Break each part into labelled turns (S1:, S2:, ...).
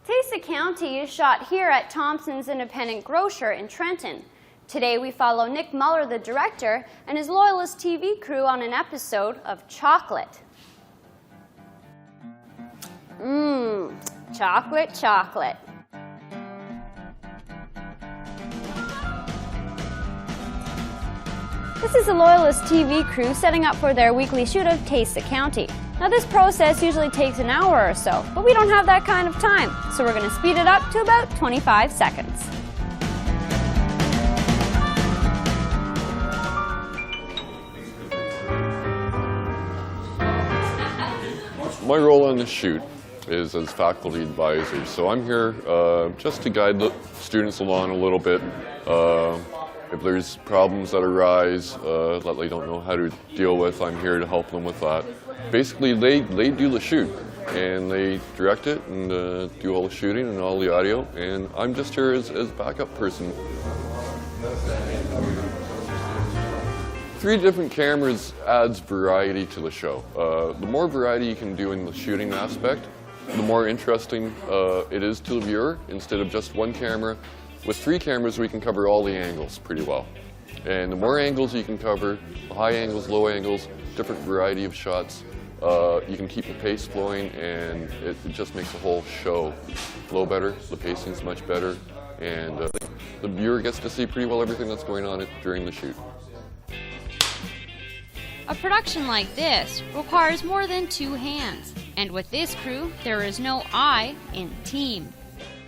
S1: Taste the County is shot here at Thompson's Independent Grocer in Trenton. Today we follow Nick Muller, the director, and his Loyalist TV crew on an episode of Chocolate. Chocolate, chocolate. This is the Loyalist TV crew setting up for their weekly shoot of Taste the County. Now this process usually takes an hour or so, but we don't have that kind of time, so we're going to speed it up to about 25 seconds.
S2: My role on the shoot is as faculty advisor, so I'm here just to guide the students along a little bit. If there's problems that arise that they don't know how to deal with, I'm here to help them with that. Basically, they do the shoot, and they direct it and do all the shooting and all the audio, and I'm just here as backup person. 3 different cameras adds variety to the show. The more variety you can do in the shooting aspect, the more interesting it is to the viewer. Instead of just 1 camera, with 3 cameras we can cover all the angles pretty well. And the more angles you can cover, high angles, low angles, different variety of shots, you can keep the pace flowing, and it just makes the whole show flow better. The pacing's much better, and the viewer gets to see pretty well everything that's going on during the shoot.
S3: A production like this requires more than 2 hands, and with this crew, there is no I in team.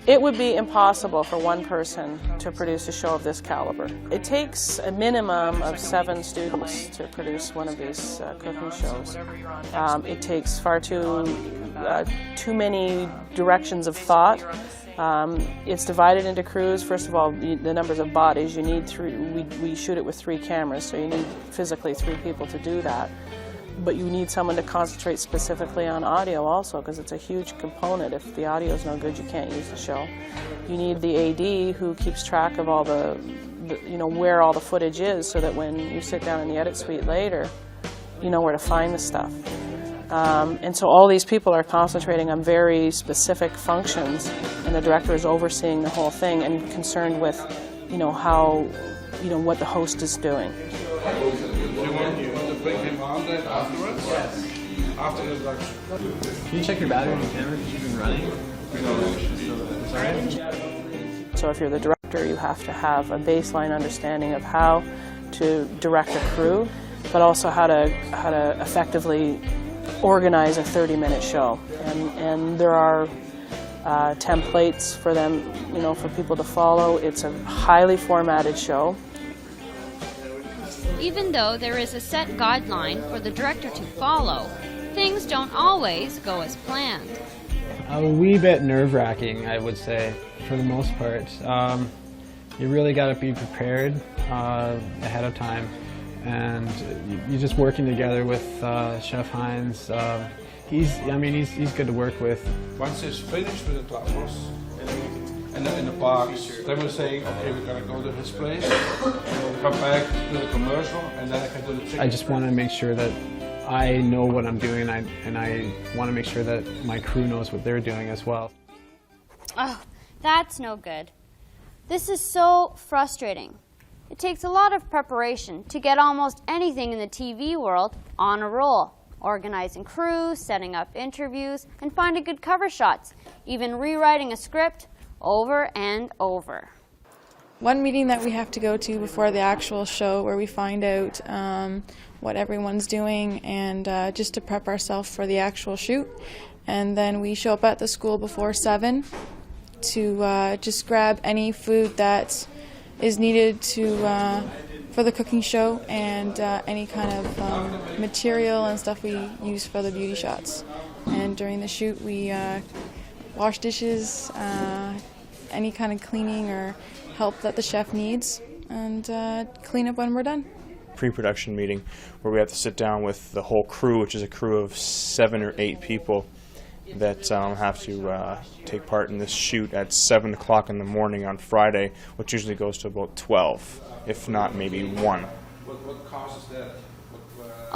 S4: It would be impossible for one person to produce a show of this caliber. It takes a minimum of 7 students to produce one of these cooking shows. It takes far too many directions of thought. It's divided into crews. First of all, the numbers of bodies. You need 3. We shoot it with 3 cameras, so you need physically 3 people to do that. But you need someone to concentrate specifically on audio also, because it's a huge component. If the audio is no good, you can't use the show. You need the AD who keeps track of all the where all the footage is, so that when you sit down in the edit suite later, you know where to find the stuff. And so all these people are concentrating on very specific functions, and the director is overseeing the whole thing and concerned with, how, what the host is doing.
S5: Can you check your battery on your camera? Because you've been running.
S4: So if you're the director, you have to have a baseline understanding of how to direct a crew, but also how to effectively organize a 30-minute show. And there are templates for them, for people to follow. It's a highly formatted show.
S3: Even though there is a set guideline for the director to follow, things don't always go as planned.
S5: A wee bit nerve-wracking, I would say, for the most part. You really got to be prepared ahead of time, and you're just working together with Chef Heinz. He's good to work with.
S6: Once it's finished with the tacos in the parks, then we're saying, okay, we're going to go to his place, and we'll come back to the commercial, and then I can do the chicken.
S5: I just want to make sure that I know what I'm doing, and I want to make sure that my crew knows what they're doing as well.
S1: Oh, that's no good. This is so frustrating. It takes a lot of preparation to get almost anything in the TV world on a roll. Organizing crews, setting up interviews, and finding good cover shots. Even rewriting a script over and over.
S7: One meeting that we have to go to before the actual show, where we find out what everyone's doing, and just to prep ourselves for the actual shoot. And then we show up at the school before 7 to just grab any food that is needed for the cooking show, and any kind of material and stuff we use for the beauty shots. And during the shoot we wash dishes, any kind of cleaning or help that the chef needs, and clean up when we're done.
S8: Pre-production meeting where we have to sit down with the whole crew, which is a crew of 7 or 8 people that have to take part in this shoot at 7 o'clock in the morning on Friday, which usually goes to about 12, if not maybe 1.
S6: What causes that?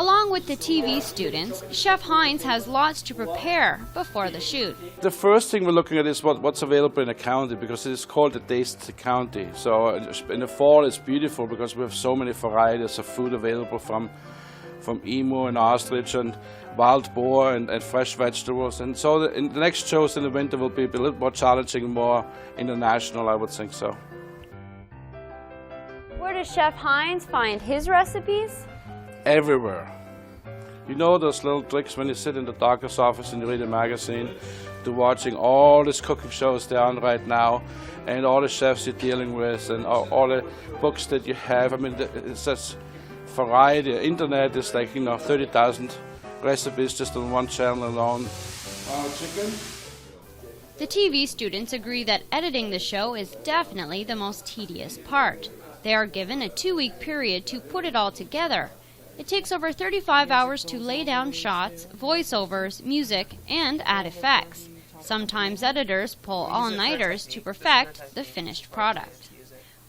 S3: Along with the TV students, Chef Heinz has lots to prepare before the shoot.
S6: The first thing we're looking at is what's available in the county, because it is called the Taste County. So in the fall it's beautiful because we have so many varieties of food available from emu and ostrich and wild boar and fresh vegetables. And so the next shows in the winter will be a little more challenging, more international, I would think so.
S1: Where does Chef Heinz find his recipes?
S6: Everywhere. You know those little tricks when you sit in the doctor's office and you read a magazine, to watching all these cooking shows down right now, and all the chefs you're dealing with, and all the books that you have. I mean, it's such variety. Internet is like, 30,000 recipes just on one channel alone. Chicken.
S3: The TV students agree that editing the show is definitely the most tedious part. They are given a 2-week period to put it all together. It takes over 35 hours to lay down shots, voiceovers, music, and add effects. Sometimes editors pull all-nighters to perfect the finished product.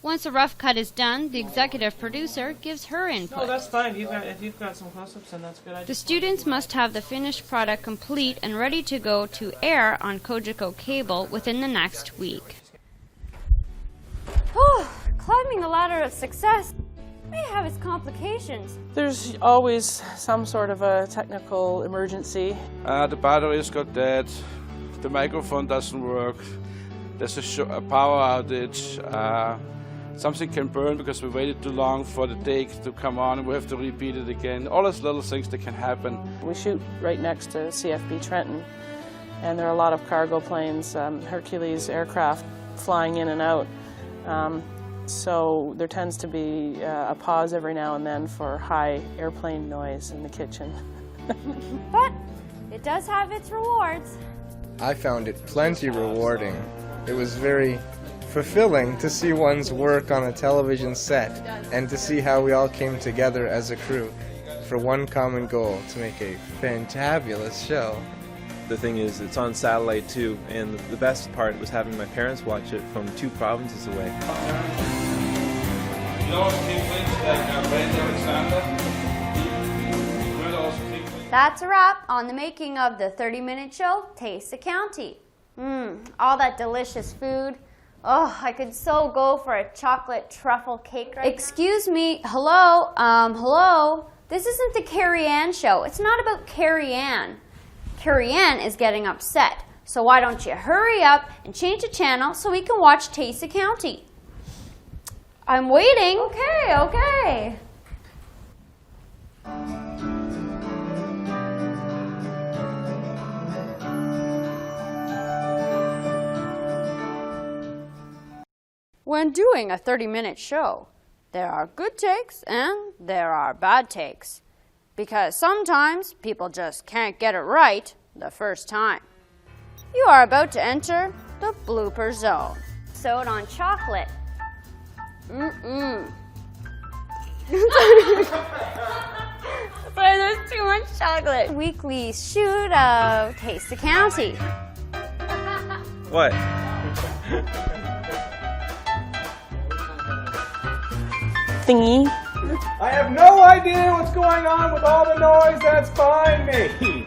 S3: Once a rough cut is done, the executive producer gives her input.
S4: Oh, that's fine. If you've got some close-ups, then that's good.
S3: The students must have the finished product complete and ready to go to air on Cogeco cable within the next week.
S1: Climbing the ladder of success may have its complications.
S4: There's always some sort of a technical emergency.
S6: The batteries got dead, the microphone doesn't work, there's a power outage, something can burn because we waited too long for the take to come on and we have to repeat it again. All those little things that can happen.
S4: We shoot right next to CFB Trenton, and there are a lot of cargo planes, Hercules aircraft flying in and out. So there tends to be a pause every now and then for high airplane noise in the kitchen.
S1: But it does have its rewards.
S9: I found it plenty rewarding. It was very fulfilling to see one's work on a television set and to see how we all came together as a crew for one common goal, to make a fantabulous show.
S10: The thing is, it's on satellite too, and the best part was having my parents watch it from 2 provinces away.
S1: That's a wrap on the making of the 30-minute show, Taste the County. All that delicious food. Oh, I could so go for a chocolate truffle cake right now. Excuse me, hello, hello. This isn't the Carrie Ann show. It's not about Carrie Ann. Carrie Ann is getting upset. So why don't you hurry up and change the channel so we can watch Taste the County? I'm waiting. Okay. When doing a 30-minute show, there are good takes and there are bad takes. Because sometimes people just can't get it right the first time. You are about to enter the blooper zone. Sewed on chocolate. Sorry, there's too much chocolate. Weekly shoot of Taste the County.
S10: What?
S4: Thingy.
S9: I have no idea what's going on with all the noise that's behind me.